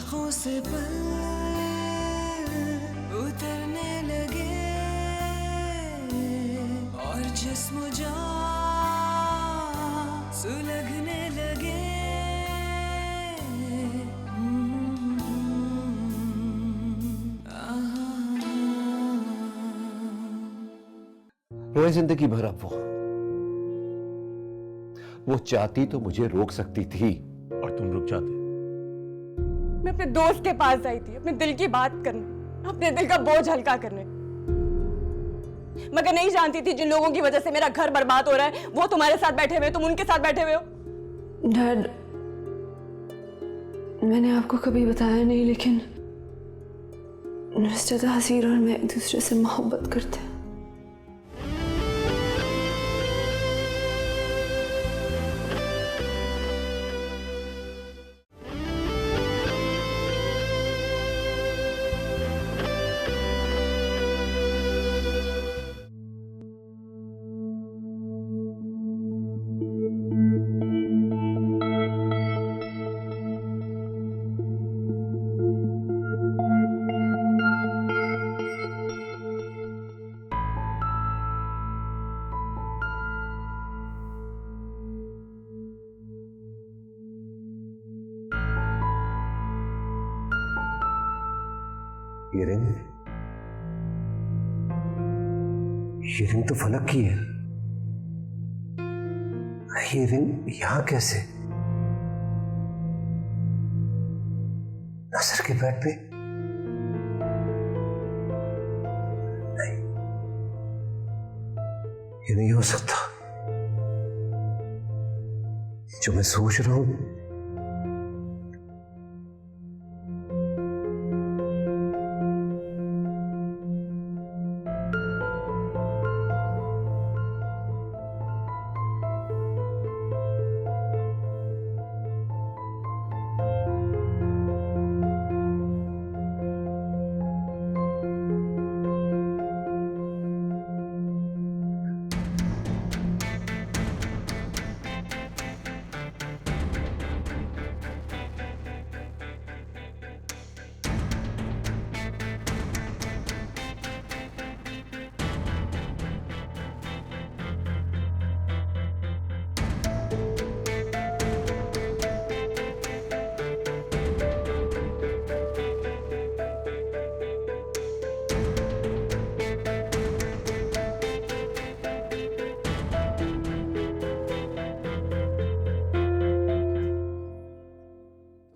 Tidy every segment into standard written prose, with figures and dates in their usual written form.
आँखों से पल उतरने लगे और जिस्म जान सुलगने लगे। रोए जिंदगी भर अब वो चाहती तो मुझे रोक सकती थी और तुम रुक जाते। मैं अपने दोस्त के पास आई थी अपने दिल की बात करने, अपने दिल का बोझ हल्का करने, मगर नहीं जानती थी जिन लोगों की वजह से मेरा घर बर्बाद हो रहा है वो तुम्हारे साथ बैठे हुए, तुम उनके साथ बैठे हुए हो। डैड, मैंने आपको कभी बताया नहीं, लेकिन नुसरत हसीर और मैं एक दूसरे से मोहब्बत करते हैं। ये रिंग तो फलक की है। ये रिंग यहां कैसे? नासिर के बेड पे? नहीं, ये नहीं हो सकता। जो मैं सोच रहा हूं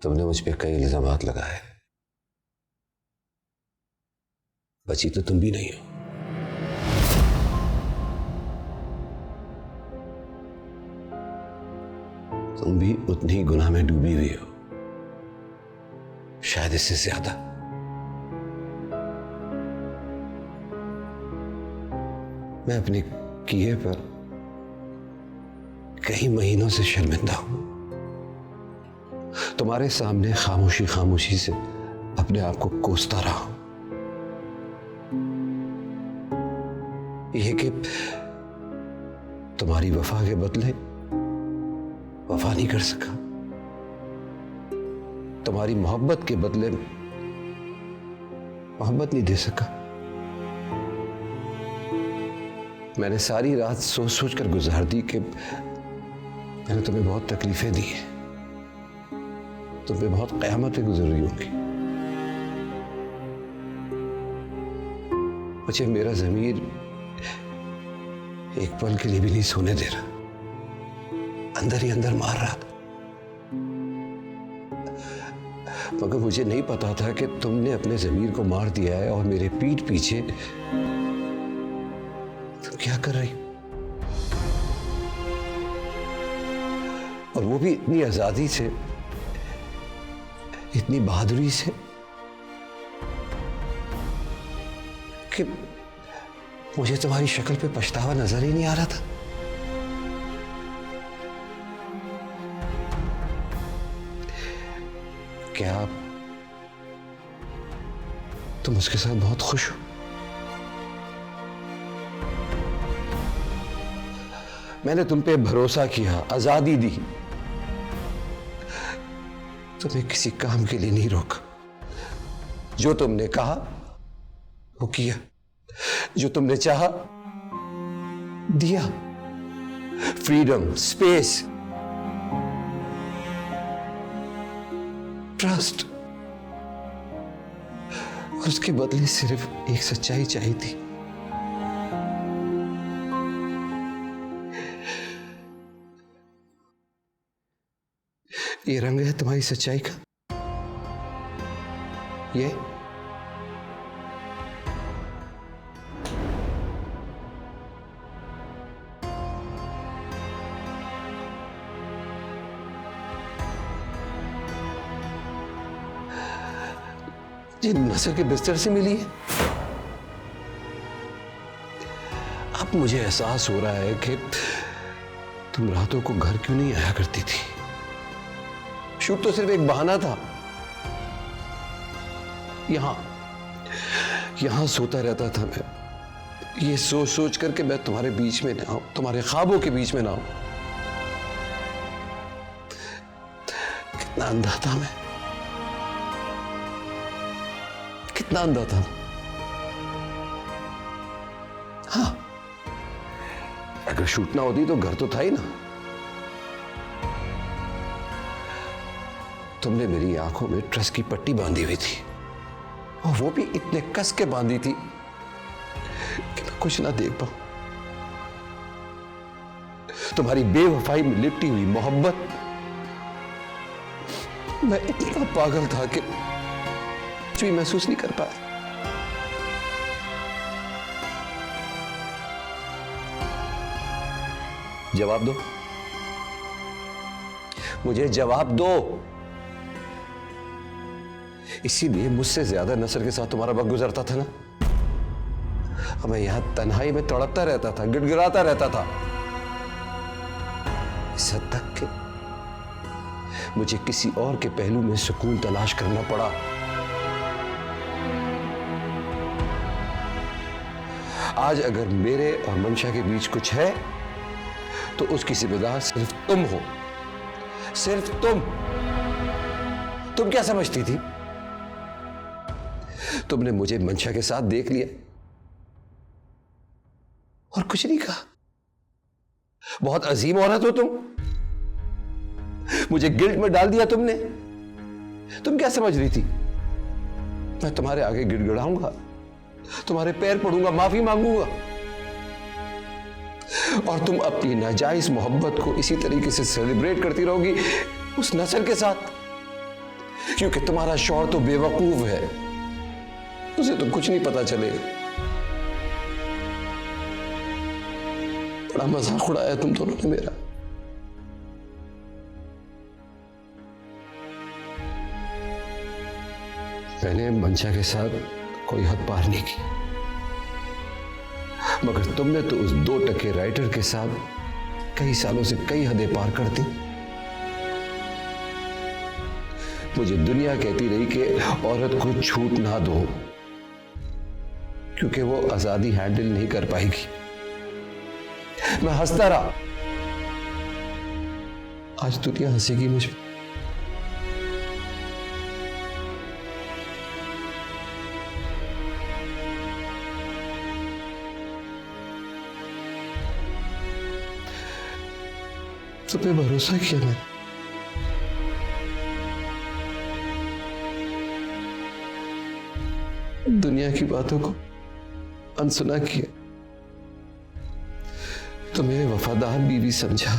तुमने मुझ पे कई इल्जामात लगाए, बची तो तुम भी नहीं हो। तुम भी उतनी ही गुनाह में डूबी हुई हो, शायद इससे ज्यादा। मैं अपने किए पर कई महीनों से शर्मिंदा हूं। तुम्हारे सामने खामोशी खामोशी से अपने आप को कोसता रहा हूं। यह कि तुम्हारी वफा के बदले वफा नहीं कर सका, तुम्हारी मोहब्बत के बदले मोहब्बत नहीं दे सका। मैंने सारी रात सोच सोच कर गुजार दी कि मैंने तुम्हें बहुत तकलीफें दी हैं, तुम पे बहुत क़यामतें गुजर रही होंगी। मुझे मेरा ज़मीर एक पल के लिए भी नहीं सोने दे रहा, अंदर ही अंदर मार रहा था। मगर मुझे नहीं पता था कि तुमने अपने ज़मीर को मार दिया है और मेरे पीठ पीछे तुम क्या कर रही हो, और वो भी इतनी आज़ादी से, इतनी बहादुरी से कि मुझे तुम्हारी शक्ल पे पछतावा नजर ही नहीं आ रहा था। क्या तुम उसके साथ बहुत खुश हो? मैंने तुम पे भरोसा किया, आजादी दी, तुम्हें किसी काम के लिए नहीं रोका। जो तुमने कहा वो किया, जो तुमने चाहा दिया। फ्रीडम, स्पेस, ट्रस्ट, और उसके बदले सिर्फ एक सच्चाई चाहिए थी। ये रंग है तुम्हारी सच्चाई का। ये नसर के बिस्तर से मिली है। अब मुझे एहसास हो रहा है कि तुम रातों को घर क्यों नहीं आया करती थी। शूट तो सिर्फ एक बहाना था। यहां सोता रहता था मैं, ये सोच सोच करके मैं तुम्हारे बीच में ना आऊं, तुम्हारे ख्वाबों के बीच में ना आऊं। कितना अंधा था मैं, कितना अंधा था। हाँ, अगर शूट ना होती तो घर तो था ही ना। तुमने मेरी आंखों में ट्रस्ट की पट्टी बांधी हुई थी, और वो भी इतने कस के बांधी थी कि मैं कुछ ना देख पाऊं। तुम्हारी बेवफाई में लिपटी हुई मोहब्बत, मैं इतना पागल था कि कुछ भी महसूस नहीं कर पाया। जवाब दो, मुझे जवाब दो। इसीलिए मुझसे ज्यादा नसर के साथ तुम्हारा वक्त गुजरता था ना। अब मैं यहां तन्हाई में तड़पता रहता था, गिड़गिड़ाता रहता था, इस हद तक कि मुझे किसी और के पहलू में सुकून तलाश करना पड़ा। आज अगर मेरे और मंशा के बीच कुछ है तो उसकी जिम्मेदार सिर्फ तुम हो, सिर्फ तुम। तुम क्या समझती थी? तुमने मुझे मंशा के साथ देख लिया और कुछ नहीं कहा। बहुत अजीम औरत हो तुम, मुझे गिल्ट में डाल दिया तुमने। तुम क्या समझ रही थी मैं तुम्हारे आगे गिड़गिड़ाऊंगा, तुम्हारे पैर पड़ूंगा, माफी मांगूंगा, और तुम अपनी नाजायज मोहब्बत को इसी तरीके से सेलिब्रेट करती रहोगी उस नस्ल के साथ? क्योंकि तुम्हारा शौहर तो बेवकूफ है, उसे तो कुछ नहीं पता चलेगा। बड़ा मजाक उड़ाया तुम दोनों ने मेरा। मैंने मंशा के साथ कोई हद पार नहीं की, मगर तुमने तो उस 2 टके राइटर के साथ कई सालों से कई हदें पार कर दी। मुझे दुनिया कहती रही कि औरत को छूट ना दो, क्योंकि वो आजादी हैंडल नहीं कर पाएगी। मैं हंसता रहा, आज दुनिया हंसेगी मुझ पर। तुम पे भरोसा किया मैंने, दुनिया की बातों को अनसुना किया, तुम्हें वफादार बीवी समझा,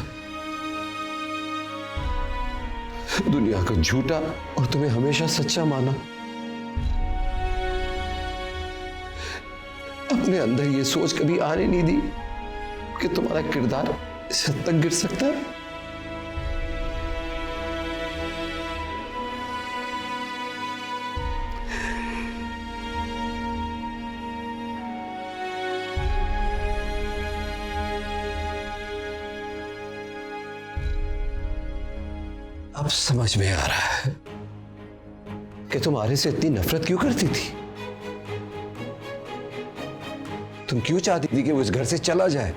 दुनिया का झूठा और तुम्हें हमेशा सच्चा माना। अपने अंदर ये सोच कभी आने नहीं दी कि तुम्हारा किरदार इस हद तक गिर सकता है। अब समझ में आ रहा है कि तुम्हारे से इतनी नफरत क्यों करती थी। तुम क्यों चाहती थी कि वो इस घर से चला जाए?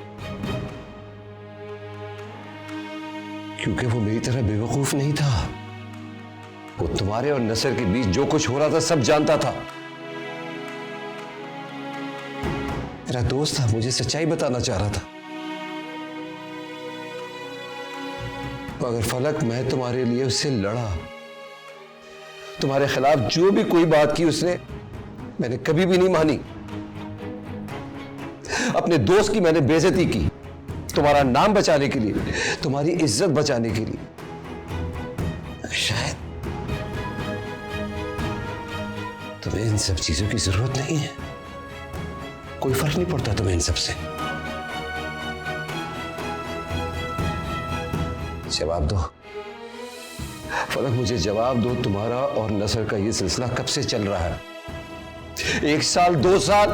क्योंकि वो मेरी तरह बेवकूफ नहीं था। वो तुम्हारे और नसर के बीच जो कुछ हो रहा था सब जानता था। मेरा दोस्त था, मुझे सच्चाई बताना चाह रहा था। मगर फलक, मैं तुम्हारे लिए उससे लड़ा। तुम्हारे खिलाफ जो भी कोई बात की उसने, मैंने कभी भी नहीं मानी। अपने दोस्त की मैंने बेइज्जती की, तुम्हारा नाम बचाने के लिए, तुम्हारी इज्जत बचाने के लिए। शायद तुम्हें इन सब चीजों की जरूरत नहीं है। कोई फर्क नहीं पड़ता तुम्हें इन सब से। जवाब दो फलक, मुझे जवाब दो। तुम्हारा और नसर का ये सिलसिला कब से चल रहा है? 1 साल, 2 साल,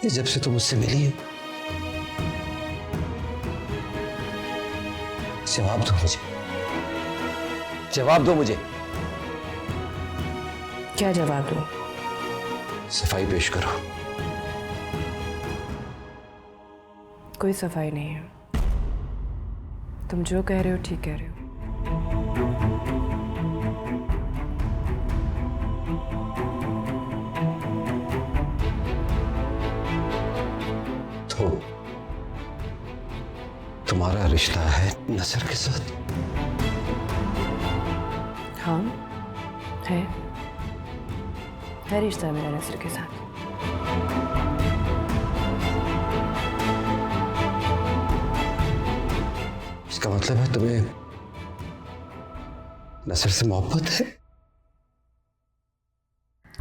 ये जब से तुम मुझसे मिली है। जवाब दो मुझे, जवाब दो मुझे। क्या जवाब दूं? सफाई पेश करो। कोई सफाई नहीं है। तुम जो कह रहे हो ठीक कह रहे हो। तो तुम्हारा रिश्ता है नसर के साथ? हाँ, है रिश्ता मेरा नसर के साथ। इसका मतलब है तुम्हें नसर से मोहब्बत है?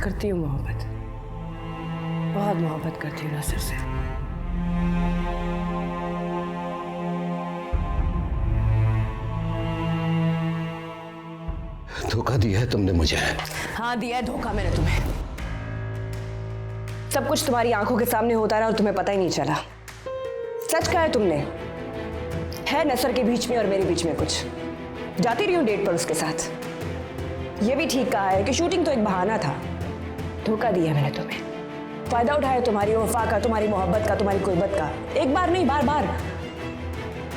करती हूँ मोहब्बत, बहुत मोहब्बत करती हूँ नसर से। धोखा दिया है तुमने मुझे। हाँ, दिया है धोखा मैंने तुम्हें। सब कुछ तुम्हारी आंखों के सामने होता रहा और तुम्हें पता ही नहीं चला। सच कहा है तुमने, है नसर के बीच में और मेरे बीच में कुछ। जाती रही हूँ डेट पर उसके साथ। यह भी ठीक कहा है कि शूटिंग तो एक बहाना था। धोखा दिया मैंने तुम्हें, फायदा उठाया तुम्हारी वफा का, तुम्हारी मोहब्बत का, तुम्हारी कुर्बत का। एक बार नहीं, बार बार।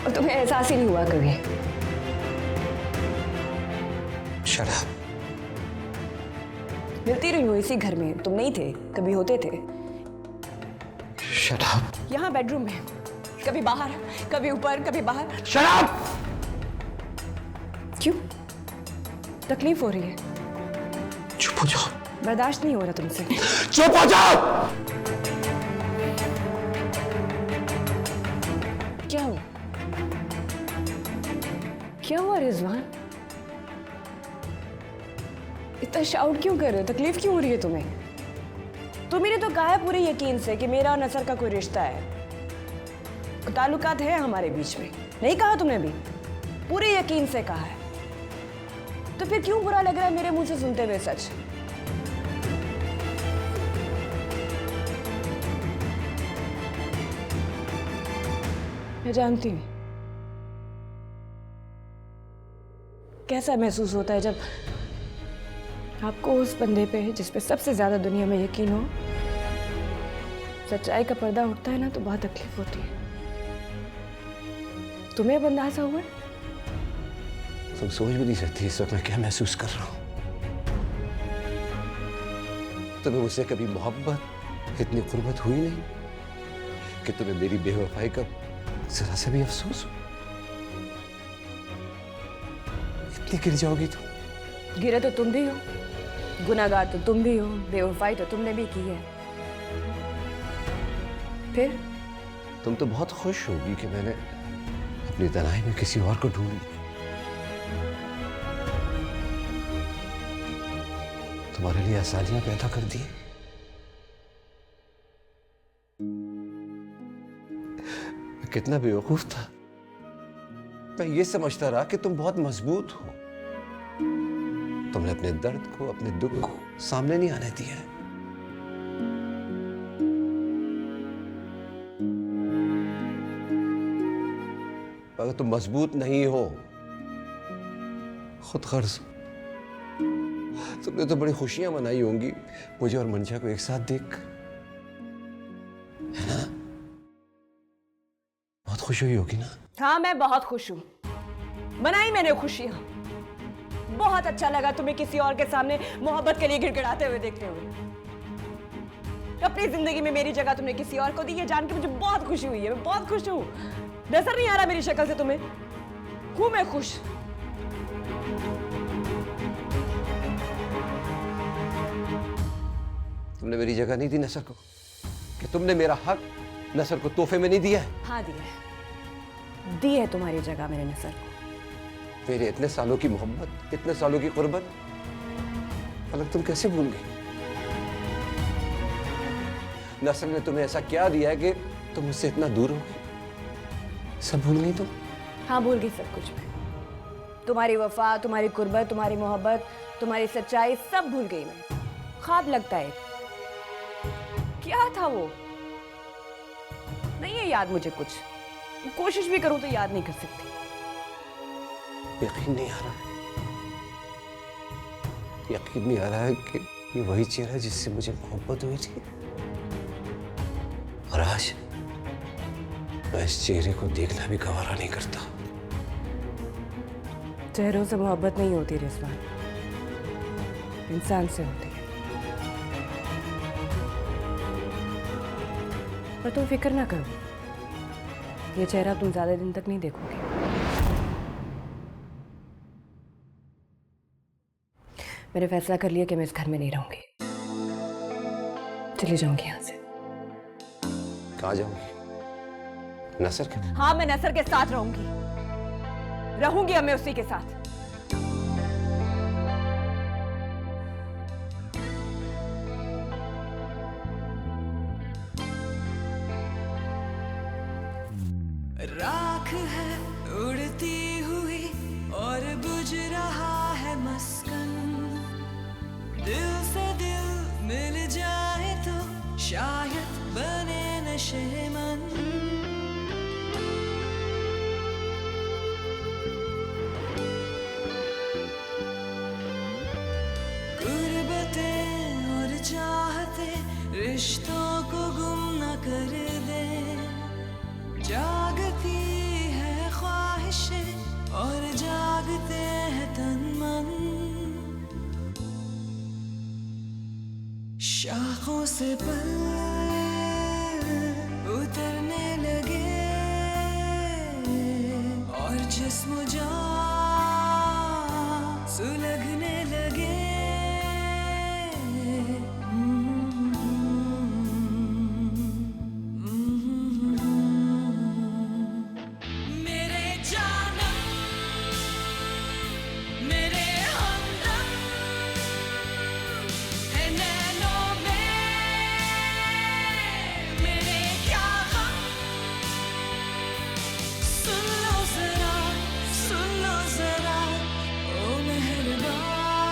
और तुम्हें एहसास ही नहीं हुआ कभी। Shut up. मिलती रही हूँ इसी घर में, तुम नहीं थे, कभी होते थे। Shut up. यहाँ बेडरूम में, कभी बाहर, कभी ऊपर, कभी बाहर। Shut up. क्यों? तकलीफ हो रही है? चुप हो जाओ। बर्दाश्त नहीं हो रहा तुमसे। चुप हो जाओ। क्या हुआ? क्या हुआ रिजवान? इतना शाउट क्यों कर रहे हो? तकलीफ क्यों हो रही है तुम्हें? तुमने तो कहा है पूरे यकीन से कि मेरा और नसर का कोई रिश्ता है, ताल्लुकात है हमारे बीच में। नहीं कहा तुमने भी? पूरे यकीन से कहा है। तो फिर क्यों बुरा लग रहा है मेरे मुंह से सुनते हुए सच? मैं जानती हूं कैसा महसूस होता है जब आपको उस बंदे पे जिस पे सबसे ज्यादा दुनिया में यकीन हो, सच्चाई का पर्दा उठता है ना, तो बहुत तकलीफ होती है। तुम्हें बंदासा हुआ? तुम सोच भी नहीं सकती इस वक्त मैं क्या महसूस कर रहा हूं। तुम्हें मुझसे कभी मोहब्बत, इतनी कुर्बत हुई नहीं कि तुम्हें मेरी बेवफाई का जरा सा भी अफसोस हो। इतनी गिर जाओगी तुम। गिरे तो तुम भी हो, गुनाहगार तो तुम भी हो, बेवफाई तो तुमने भी की है। फिर तुम तो बहुत खुश होगी कि मैंने अपनी तन्हाई में किसी और को ढूंढ लिया। तुम्हारे लिए आसानियां पैदा कर दी। मैं कितना बेवकूफ था। मैं ये समझता रहा कि तुम बहुत मजबूत हो। तुमने अपने दर्द को, अपने दुख को सामने नहीं आने दिया है। अगर तुम मजबूत नहीं हो, खुद गर्ज हो। तुमने तो बड़ी खुशियां मनाई होंगी मुझे और मंशा को एक साथ देख, है ना? बहुत खुश हुई होगी ना? हाँ, मैं बहुत खुश हूं। मनाई मैंने खुशियां, बहुत अच्छा लगा तुम्हें किसी और के सामने मोहब्बत के लिए गिड़गिड़ाते हुए देखते हुए। अपनी जिंदगी में मेरी जगह तुमने किसी और को दी, ये जान के मुझे बहुत खुशी हुई है। मैं बहुत खुश हूं। नजर नहीं आ रहा मेरी शक्ल से तुम्हें? हूं मैं खुश। तुमने मेरी जगह नहीं दी नसर को, कि तुमने मेरा हक नसर को तोहफे में नहीं दिया है? हाँ दिया है, दी है तुम्हारी जगह मैंने नसर को। मेरे इतने सालों की मोहब्बत, इतने सालों की कुर्बत, अलग तुम कैसे भूल गई? नसर ने तुम्हें ऐसा क्या दिया है कि तुम मुझसे इतना दूर हो गई? सब भूल गई तुम? हाँ भूल गई सब कुछ मैं। तुम्हारी वफा, तुम्हारी कुर्बत, तुम्हारी मोहब्बत, तुम्हारी सच्चाई सब भूल गई मैं। ख्वाब लगता है। क्या था वो? नहीं है याद मुझे कुछ। कोशिश भी करूं तो याद नहीं कर सकती। यकीन नहीं आ रहा है, यकीन नहीं आ रहा है कि ये वही चेहरा है जिससे मुझे मोहब्बत हुई थी। और आज मैं इस चेहरे को देखना भी गवारा नहीं करता। चेहरों से मोहब्बत नहीं होती रिजवान, इंसान से होती है। पर तुम फिक्र ना करो, ये चेहरा तुम ज्यादा दिन तक नहीं देखोगे। मैंने फैसला कर लिया कि मैं इस घर में नहीं रहूंगी, चली जाऊंगी यहां से। कहाँ जाऊंगी? नसर के? हाँ मैं नसर के साथ रहूंगी, रहूंगी अब मैं उसी के साथ। राख है उड़ती हुई और बुझ रहा है मस्कन। दिल से दिल मिल जाए तो शायद बने नशेमन। गुर्बतें और चाहते रिश्तों को गुम न कर दे। जागती है ख्वाहिशें और जागते हैं तन मन। शाखों से पल उतरने लगे और जिस्म जान सुलगने लगे। मेरे जानम, मेरे हमदम है नैनों में मेरे क्या गम। सुन लो जरा ओ मेहरबान।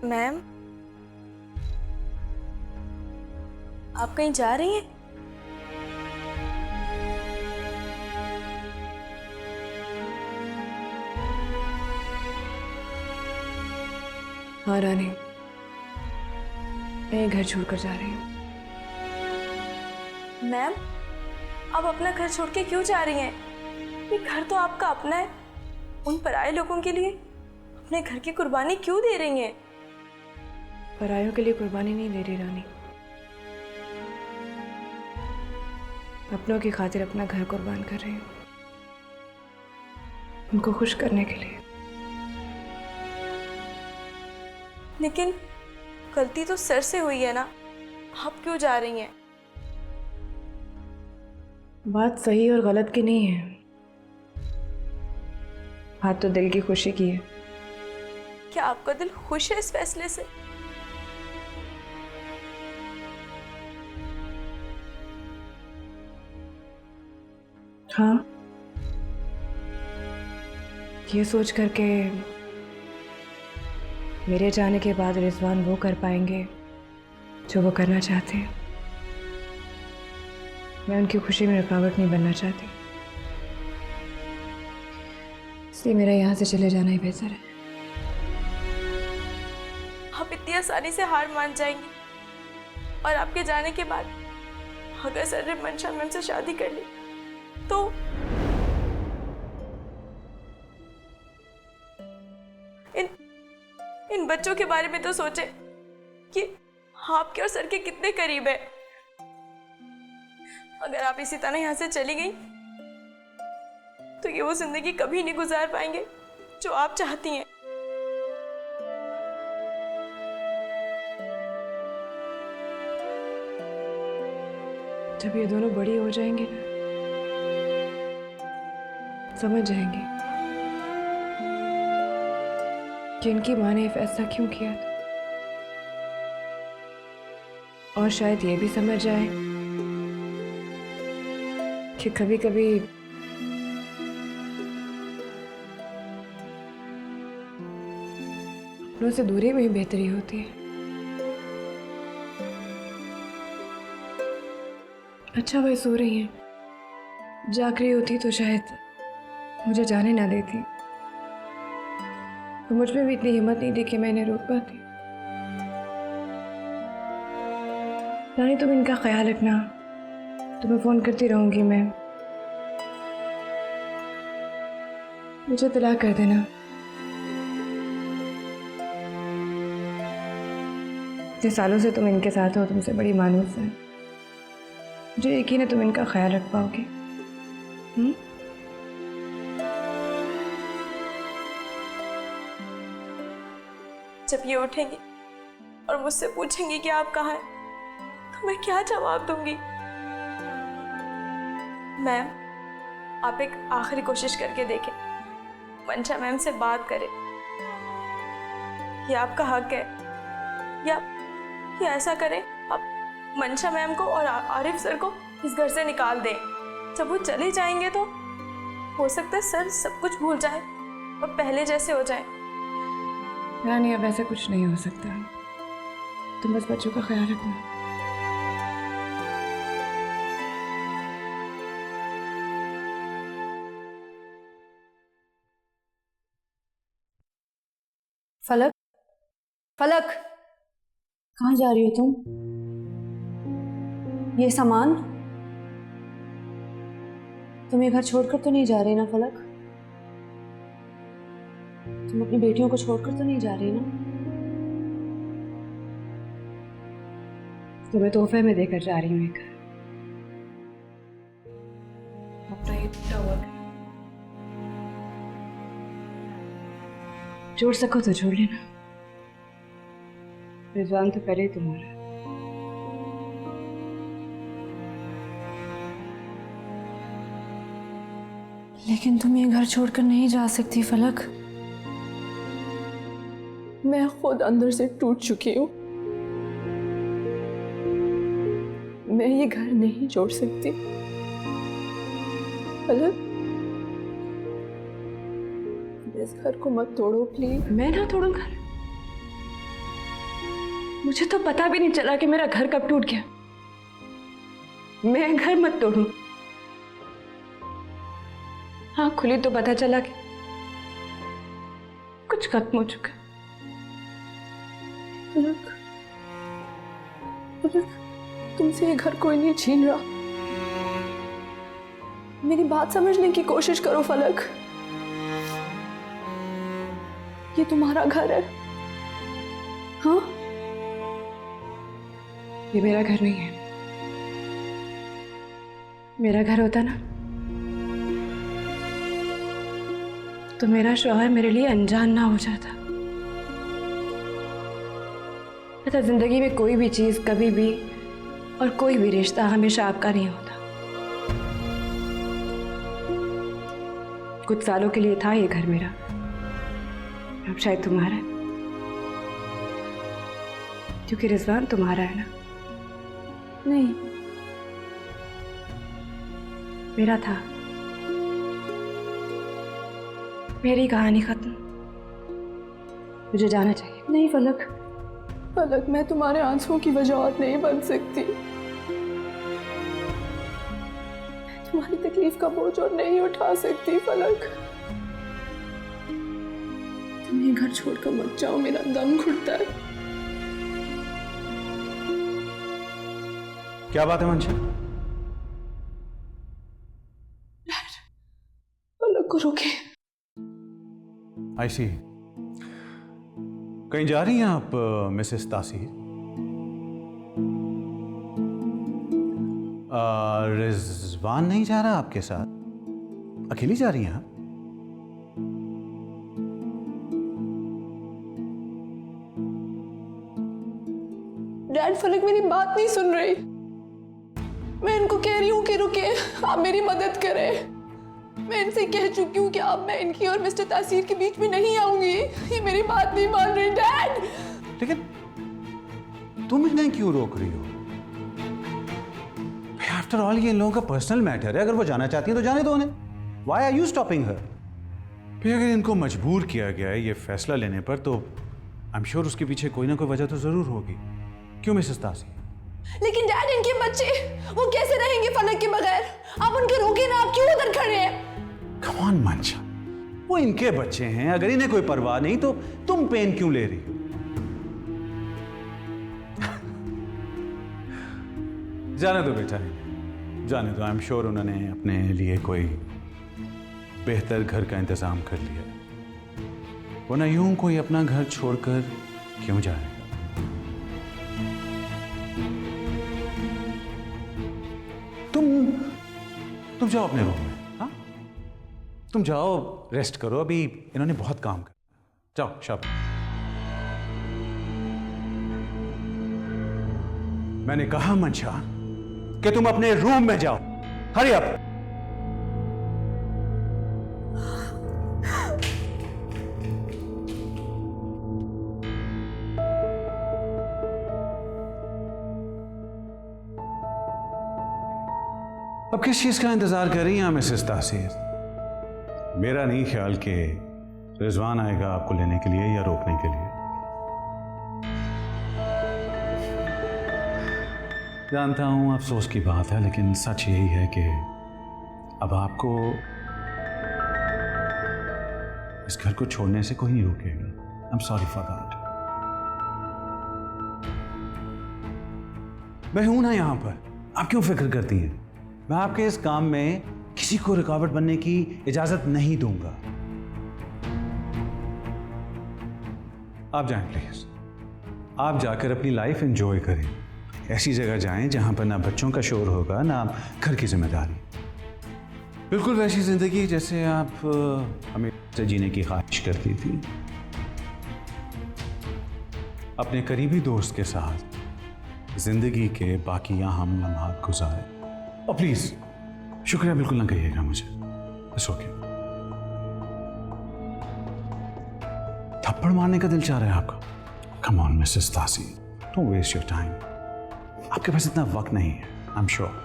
मैम, आप कहीं जा रही हैं? हाँ रानी, मैं ये घर छोड़कर जा रही हूँ। मैम, आप अपना घर छोड़ के क्यों जा रही हैं? ये घर तो आपका अपना है। उन पराये लोगों के लिए अपने घर की कुर्बानी क्यों दे रही हैं? परायों के लिए कुर्बानी नहीं दे रही रानी, अपनों की खातिर अपना घर कुर्बान कर रही हूँ, उनको खुश करने के लिए। लेकिन गलती तो सर से हुई है ना, आप क्यों जा रही हैं? बात सही और गलत की नहीं है, बात तो दिल की खुशी की है। क्या आपका दिल खुश है इस फैसले से? हाँ, ये सोच करके मेरे जाने के बाद रिजवान वो कर पाएंगे जो वो करना चाहते हैं। मैं उनकी खुशी में रुकावट नहीं बनना चाहती, इसलिए मेरा यहाँ से चले जाना ही बेहतर है। आप इतनी आसानी से हार मान जाएंगी? और आपके जाने के बाद अगर सर ने मंशा मैम से शादी कर ली तो इन बच्चों के बारे में तो सोचे कि आपके और सर के कितने करीब है। अगर आप इसी तरह यहाँ से चली गई तो ये वो जिंदगी कभी नहीं गुजार पाएंगे जो आप चाहती हैं। जब ये दोनों बड़ी हो जाएंगी ना, समझ जाएंगे कि इनकी माँ ने ये फैसला क्यों किया था, और शायद ये भी समझ जाए कि कभी कभी अपनों से दूरी में ही बेहतरी होती है। अच्छा, वह सो रही हैं, जाग रही होती तो शायद मुझे जाने ना देती, तो मुझ में भी इतनी हिम्मत नहीं थी कि मैं इन्हें रोक पाती। रानी, तुम इनका ख्याल रखना, तुम्हें फ़ोन करती रहूंगी मैं। मुझे तलाक कर देना। इतने सालों से तुम इनके साथ हो, तुमसे बड़ी मानूस है, मुझे यकीन है तुम इनका ख्याल रख पाओगे। जब ये उठेंगी और मुझसे पूछेंगी कि आप कहाँ हैं, तो मैं क्या जवाब दूंगी? मैम, आप एक आखिरी कोशिश करके देखें, मंशा मैम से बात करें। ये आपका हक है। या ऐसा करें, आप मंशा मैम को और आरिफ सर को इस घर से निकाल दें। जब वो चले जाएंगे तो हो सकता है सर सब कुछ भूल जाए और पहले जैसे हो जाए। रानी, अब ऐसा कुछ नहीं हो सकता, तुम बस बच्चों का ख्याल रखना। फलक, फलक, कहाँ जा रही हो तुम? ये सामान तुम ये घर छोड़कर तो नहीं जा रही ना फलक? तुम अपनी बेटियों को छोड़कर तो नहीं जा रही ना? तुम्हें तोहफे में देकर जा रही हूँ एक घर, अपना ये टूटा हुआ घर। जोड़ सको तो जोड़ लेना, रिजवान तो पहले ही तुम्हारा। लेकिन तुम ये घर छोड़कर नहीं जा सकती फलक। मैं खुद अंदर से टूट चुकी हूँ, मैं ये घर नहीं छोड़ सकती फलक। इस घर को मत तोड़ो प्लीज। मैं ना तोड़ूं घर? मुझे तो पता भी नहीं चला कि मेरा घर कब टूट गया। मैं घर मत तोड़ूं। हाँ खुली तो पता चला कि कुछ खत्म हो चुका। फलक, फलक, तुमसे ये घर कोई नहीं छीन रहा। मेरी बात समझने की कोशिश करो फलक। ये तुम्हारा घर है। हाँ, ये मेरा घर नहीं है। मेरा घर होता ना तो मेरा शौहर मेरे लिए अनजान ना हो जाता। पता, जिंदगी में कोई भी चीज कभी भी और कोई भी रिश्ता हमेशा आपका नहीं होता। कुछ सालों के लिए था ये घर मेरा, अब शायद तुम्हारा है, क्योंकि रिजवान तुम्हारा है ना। नहीं, मेरा था। मेरी कहानी खत्म, मुझे जाना चाहिए। नहीं फलक, फलक, मैं तुम्हारे आंसुओं की वजह नहीं बन सकती। मैं तुम्हारी तकलीफ का बोझ और नहीं उठा सकती फलक। तुम ये घर छोड़कर मत जाओ, मेरा दम घुटता है। क्या बात है मंशा? फलक को रोके। आई सी। कहीं जा रही हैं आप मिसेस तासीर? रिजवान नहीं जा रहा आपके साथ? अकेली जा रही हैं आप? डैड, फलक मेरी बात नहीं सुन रही। मैं इनको कह रही हूँ कि रुके, आप मेरी मदद करें। मैं इनसे कह चुकी हूँ कि अब मैं इनकी और मिस्टर तासीर के बीच में नहीं आऊंगी। ये मेरी बात नहीं मान रही डैड। लेकिन तुम इन्हें क्यों रोक रही हो? आफ्टर ऑल ये इन लोगों का पर्सनल मैटर है। अगर वो जाना चाहती है तो जाने दो उन्हें। व्हाई आर यू स्टॉपिंग हर? फिर अगर इनको मजबूर किया गया है ये फैसला लेने पर तो आई एम श्योर उसके पीछे कोई ना कोई वजह तो जरूर होगी। क्यों मिसेस तासीर? लेकिन डैड, इनके बच्चे वो कैसे रहेंगे फलक के बगैर? आप उनके रोके ना, आप क्यों उधर खड़े हैं? कम ऑन मंशा, वो इनके बच्चे हैं। अगर इन्हें कोई परवाह नहीं तो तुम पेन क्यों ले रही हो? जाने दो बेटा, जाने दो। आई एम श्योर उन्होंने अपने लिए कोई बेहतर घर का इंतजाम कर लिया है। वरना यूं कोई अपना घर छोड़कर क्यों जाएगा? तुम जाओ अपने रूम में। हाँ, तुम जाओ, रेस्ट करो। अभी इन्होंने बहुत काम कर। जाओ शाबाश। मैंने कहा मंशा कि तुम अपने रूम में जाओ। Hurry up. अब किस चीज का इंतजार कर रही हैं मिसेस तासीर? मेरा नहीं ख्याल कि रिजवान आएगा आपको लेने के लिए या रोकने के लिए। जानता हूं अफसोस की बात है, लेकिन सच यही है कि अब आपको इस घर को छोड़ने से कोई नहीं रोकेगा। I am sorry for that. मैं हूं ना यहां पर, आप क्यों फिक्र करती हैं? मैं आपके इस काम में किसी को रुकावट बनने की इजाजत नहीं दूंगा। आप जाएं प्लीज। आप जाकर अपनी लाइफ एंजॉय करें। ऐसी जगह जाएं जहां पर ना बच्चों का शोर होगा ना घर की जिम्मेदारी। बिल्कुल वैसी जिंदगी जैसे आप हमें से जीने की ख्वाहिश करती थी। अपने करीबी दोस्त के साथ जिंदगी के बाकी अहम लम्हात गुजारे। और प्लीज शुक्रिया बिल्कुल ना कहिएगा मुझे। It's okay. थप्पड़ मारने का दिल चाह रहा है आपका? कम ऑन मिसेस तासीर, डोंट वेस्ट योर टाइम। आपके पास इतना वक्त नहीं है। I am sure.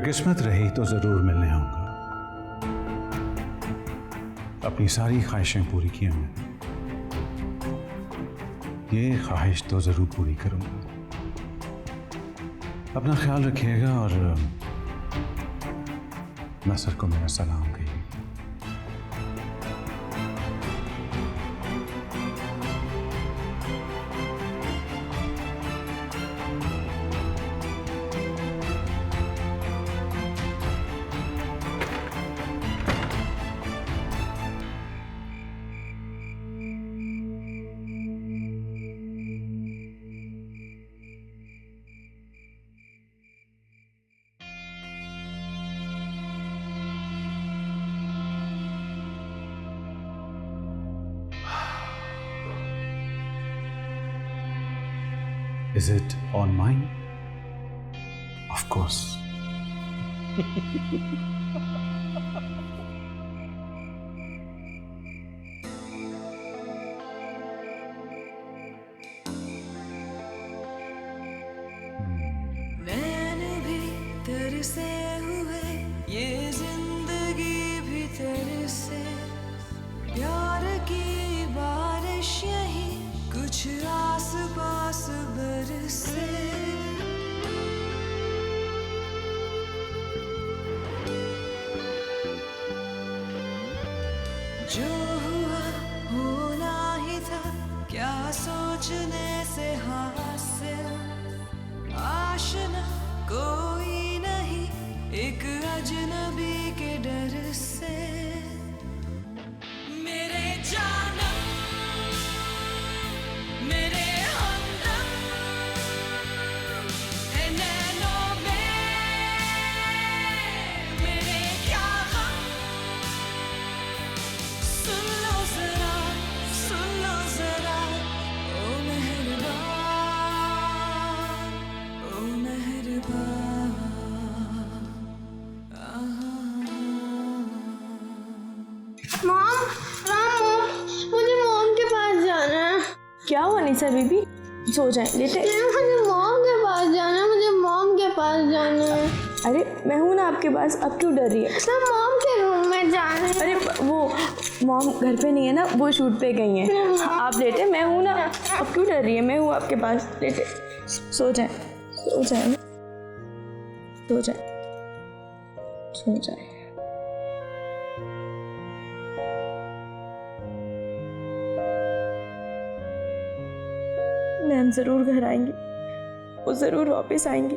अगर किस्मत रही तो जरूर मिलने आऊंगा। अपनी सारी ख्वाहिशें पूरी की हैं मैंने, ये ख्वाहिश तो जरूर पूरी करूंगा। अपना ख्याल रखिएगा और नसर को मेरा सलाम कहिए। Is it on mine? Of course. नैन भी तरसे हुए, ये जिंदगी भी तरसे, प्यार की बारिश यही कुछ आस पास बरसे। जो हुआ होना ही था, क्या सोचने से हासिल, आशना कोई नहीं एक अजनबी के डर से। मेरे जानम, मेरे हमदम, है नैनों में मेरे क्या गम। सुन लो जरा, सुन लो जरा, ओ मेहरबान, ओ मेहरबान। मॉम, मॉम, मुझे मॉम के पास जाना है। क्या हुआ निशा बीबी? सो जाए लेटे। मुझे मॉम के पास जाना है, मुझे मॉम के पास जाना है। अरे मैं हूँ ना आपके पास, अब क्यों डर रही है? मैं मॉम के रूम में जाना है। अरे वो मॉम घर पे नहीं है ना, वो शूट पे गई हैं। आप लेटे, मैं हूँ ना, अब क्यों डर रही है? मैं हूँ आपके पास, लेटे। सो जाए, सो जाए, सो जाए, सो जाए। मैम जरूर घर आएंगी, वो जरूर वापस आएंगी।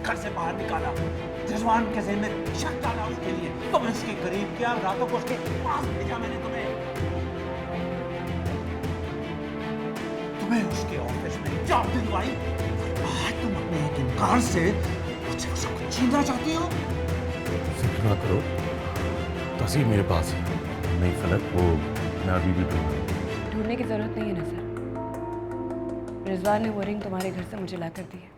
घर से बाहर निकाला, रिजवान के ज़हन में शक डाला उसके लिए, तुम्हें उसके करीब किया, रातों को उसके पास भेजा मैंने तुम्हें उसके ऑफिस में जॉब दिलवाई। आज तुम अपने एक इनकार से मुझसे सब कुछ छीनना चाहती हो। फिक्र ना करो, तहसील मेरे पास है, नहीं फलक वो मैं अभी भी ढूंढूंगा। ढूंढने की जरूरत नहीं है ना सर, रिजवान ने वो रिंग तुम्हारे घर से मुझे ला कर दी है।